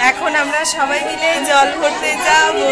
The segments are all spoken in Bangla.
এখন আমরা সবাই মিলে জল ভরতে যাবো।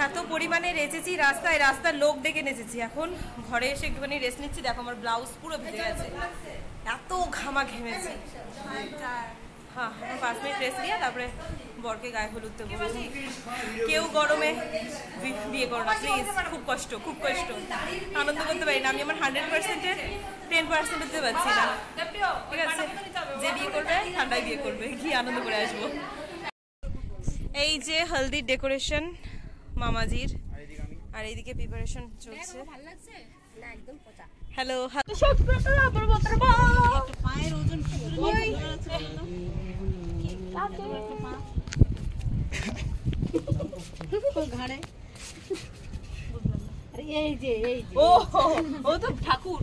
এত পরিমাণে নেচেছি রাস্তায়, রাস্তার লোক ডেকে নেচেছি। এখন ঘরে এসে একটুখানি রেস্ট নিচ্ছি। দেখো আমার ব্লাউজ পুরো ভিজে গেছে, এত ঘামা ঘেমেছি। হ্যাঁ, 5 মিনিট রেস্ট দিয়ে তারপরে বরকে গায়ে হলুদ দেবো। কেউ গরমে বিয়ে করো না প্লিজ, খুব কষ্ট, খুব কষ্ট। আনন্দ করতে পারি না আমি, আমার 100%-এর 10% দিতে পারছি না। ঠিক আছে, যে বিয়ে করবে ঠান্ডায় বিয়ে করবে, কি আনন্দ করে আসবো। এই যে হলদির ডেকোরেশন মামাজির, আর এইদিকে প্রিপারেশন চলছে। হ্যালো, ও তো ঠাকুর।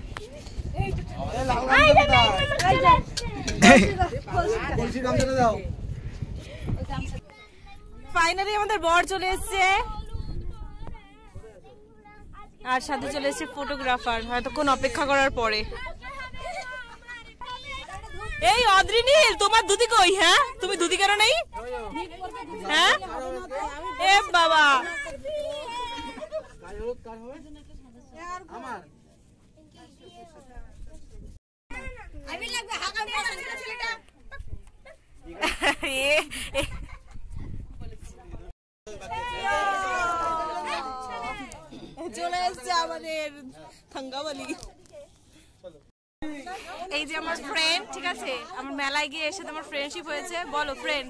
ফাইনালি আমাদের বর চলে এসছে, আর সাথে চলে এসছে ফটোগ্রাফার। এতক্ষণ অপেক্ষা করার পরে। এই অদ্রিনীল, তোমার দুদি কই? হ্যাঁ, তুমি দুদি কেন নেই? হ্যাঁ, এ বাবা, চলে এসছে আমাদের থাঙ্গাওয়ালি। এই যে আমার ফ্রেন্ড, ঠিক আছে, আমার মেলায় গিয়ে এসে আমার ফ্রেন্ডশিপ হয়েছে। বলো ফ্রেন্ড,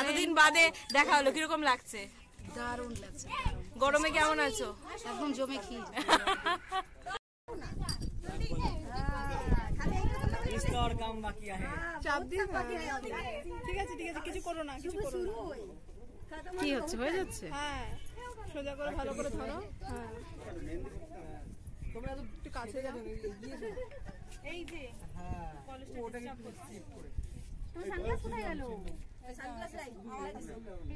এতদিন বাদে দেখা হলো, কিরকম লাগছে? দারুণ লাগছে। গরমে কেমন আছো? একদম জমে ক্ষীর। ঠিক আছে, কিছু করো না, কিছু করো না। কি হচ্ছে, হয়ে যাচ্ছে? হ্যাঁ, সোজা করে ভালো করে ধরো। হ্যাঁ, তোমরা একটু কাছে যাবে। এই যে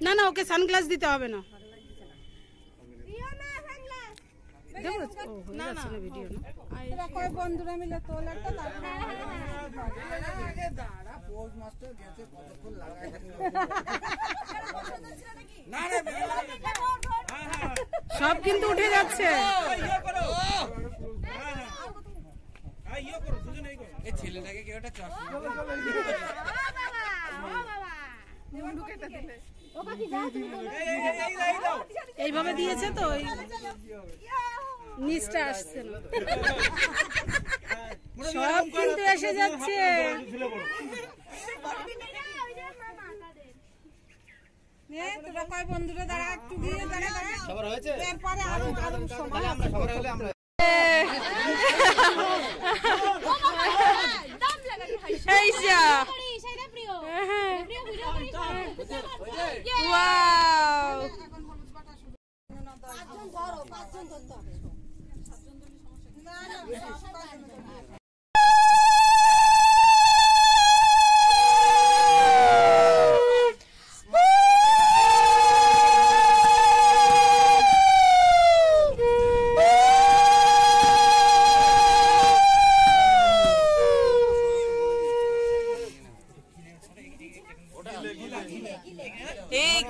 না না, ওকে সানগ্লাস দিতে হবে না। ভিডিও না, বন্ধুরা মিলে তোল একটা। সব কিন্তু উঠে যাচ্ছে। ছেলেটাকে কেউ একটা এইভাবে দিয়েছে তো নিচটা আসছে না, সব কিন্তু এসে যাচ্ছে। তোরা কয় বন্ধুরা দাঁড়া, একটু গিয়ে দাঁড়া। সবার হয়েছে? এরপরে আরো সময় আমরা সবার হলে আমরা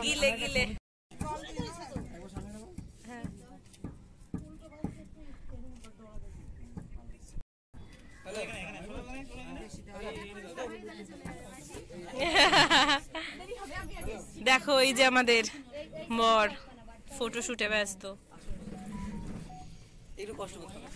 গিলে গিলে দেখো, এই যে আমাদের বর ফটোশুটে ব্যস্ত। একটু কষ্ট করতে হবে।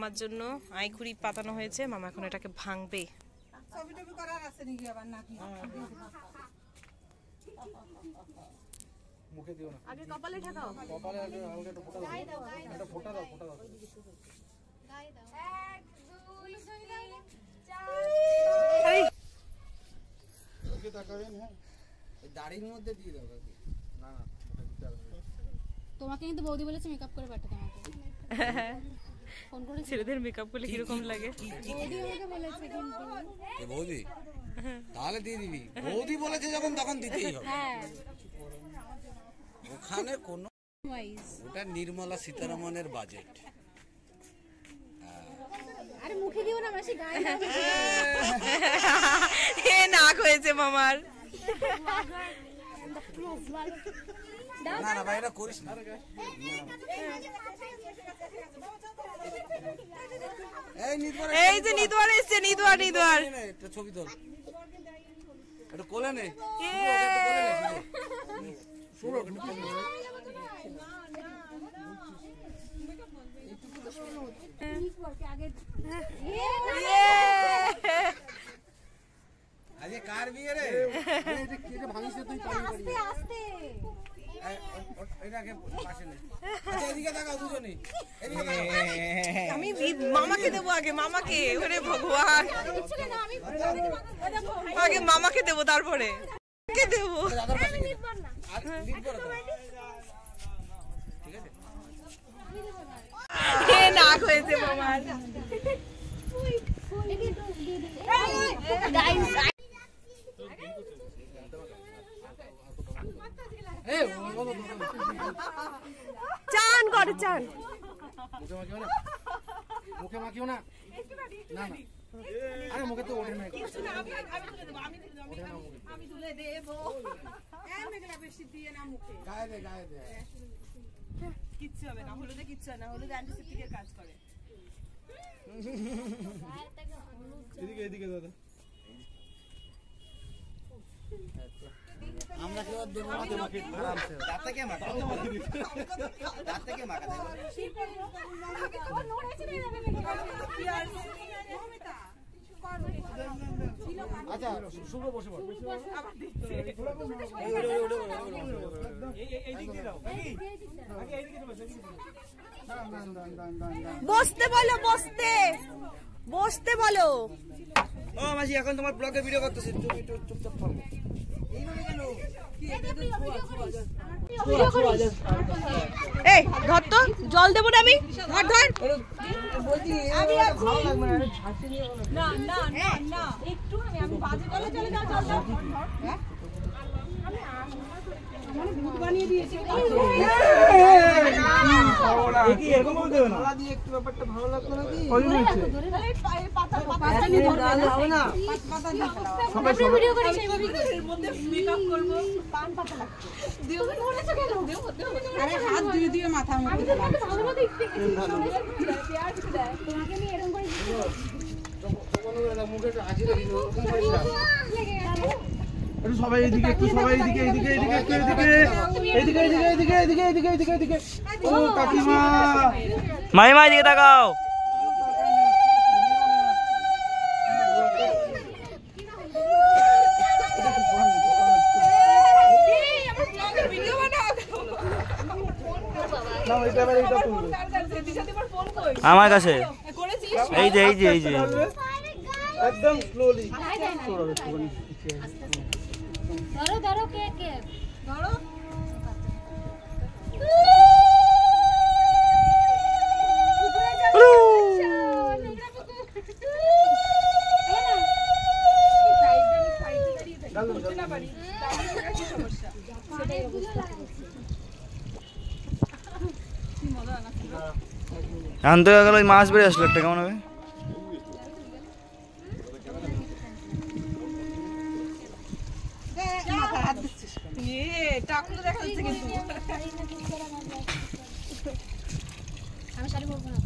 মামার জন্য আইখুড়ি পাতানো হয়েছে, মামা এখন এটাকে ভাঙবে। মুখে দিও না, আগে কপালে ঠাকাও। কপালে আগে হালকা একটু ফোঁটা দাও, একটা ফোঁটা দাও, ফোঁটা দাও। ওকে তাকাবেন, হ্যাঁ এই দাড়ির মধ্যে দিয়ে দাও কাকি। না না ওটা দিতে হবে না। তোমাকে কিন্তু বৌদি বলেছে মেকআপ করে পাঠাতে আমাকে ফোন করে। ছেলেদের মেকআপ করলে কিরকম লাগে? বৌদি আমাকে বলেছে কিন্তু। এ বৌদি তাহলে দিয়ে দিবি, বৌদি বলেছে যখন তখন দিতেই হবে। হ্যাঁ ওখানে কোনো ওয়াইজ। ওটা নির্মলা সীতারামনের বাজেট। আরে মুখে দিও না মাসি, গায়ে দাও। এ নাক হয়েছে মামার। না না ভাই এটা করিস না। এই নিদওয়ার, এই যে নিদওয়ার এসছে, নিদওয়ার নিদওয়ার। একটা ছবি তোল, এটা কোলে নে। শুরু একটু কোলে নে। আজকে কার বিয়ে রে? এটা কেটে ভাঙিস তুই পানি পানি। আস্তে আস্তে এটাকে পাশে নে। আচ্ছা এদিকে তাকাও দুজনেই, এদিকে তাকাও। আমি মামাকে দেবো আগে, মামাকে। ওরে ভগবান, আগে মামাকে দেবো তারপরে কে দেবো। দাদার পাশে নে। আর লিড করো তো। ঠিক আছে? এ নাক হয়েছে মামার। এই চান করে চান। মুখে মাখিও না, মুখে মাখিও না। না না আরে মুখে তো ওঠে না। গায়ে দে, গায়ে দে। কিচ্ছু হবে না, হলুদে কিচ্ছু হবে না, হলুদ অ্যান্টিসেপ্টিকের কাজ করে। এদিকে এদিকে দাদা। আমরা কি আর দেব না? আরামসে দাঁত থেকে মাখা, দাঁত থেকে মাখা দেব। আচ্ছা শুভ বসে পড়। বসতে বলো, বসতে বসতে বলো। ও মাসি এখন তোমার ব্লগে ভিডিও করতেছি, তুমি একটু চুপচাপ থাকো। এই ধর তো, জল দেবো না আমি। ধর ধর। না না না না, একটু আমি বাজে বলে চলে যাও, জল দাও। হাত ধুয়ে দিয়ে মাথা সবাই এদিকে, একটু সবাই এদিকে, এদিকে এদিকে একটু এদিকে, এদিকে এদিকে এদিকে এদিকে এদিকে এদিকে এদিকে। ও কাকিমা, মাইমা এদিকে তাকাও। আমার কাছে এই যে এই যে এই যে একদম স্লোলি। ধরো ধরো, কে কে ধরো। আনতে গেল ওই মাছ বেড়ে আসলো একটা, কেমন হবে? আমি শাড়ি পরবো না।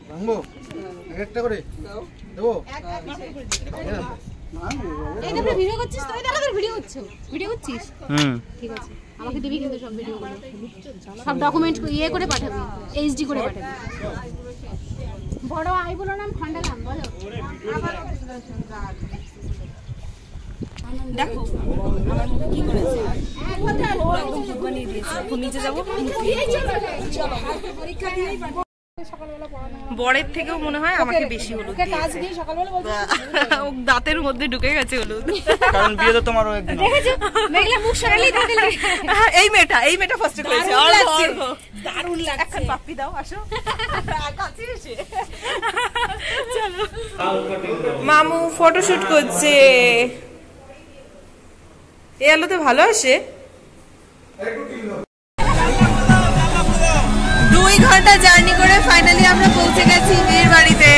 ভাঙবো একটা করে দেবো। এই তো আমরা ভিডিও করছিস তো, এই দেখো তোর ভিডিও হচ্ছে, ভিডিও করছিস? ঠিক আছে, আমাকে দিবি কিন্তু সব ভিডিওগুলো, সব ডকুমেন্ট ইয়ে করে পাঠাবি, এইচডি করে পাঠাবি। বড় আই বলো নাম খন্ডালাম বলো। দেখো আমার মুখে কি করেছে, পুরো একদম ভূত বানিয়ে দিয়েছে। এখন নিচে যাবো, বরের থেকেও মনে হয় আমাকে বেশি হলুদ দিয়েছে। ও দাঁতের মধ্যে ঢুকে গেছে হলুদ, কারণ বিয়ে তো তোমারও একদিন হবে। মেঘলা মুখ সরালেই দাঁতে লাগে। এই মেয়েটা ফার্স্টে করেছে, দারুণ লাগছে। এখন পাপ্পি দাও, আসো কাছে এসে। চলো, মামু ফটোশুট করছে। এই আলোতে ভালো আসে। 2 ঘন্টা জার্নি করে ফাইনালি আমরা পৌঁছে গেছি মেয়ের বাড়িতে।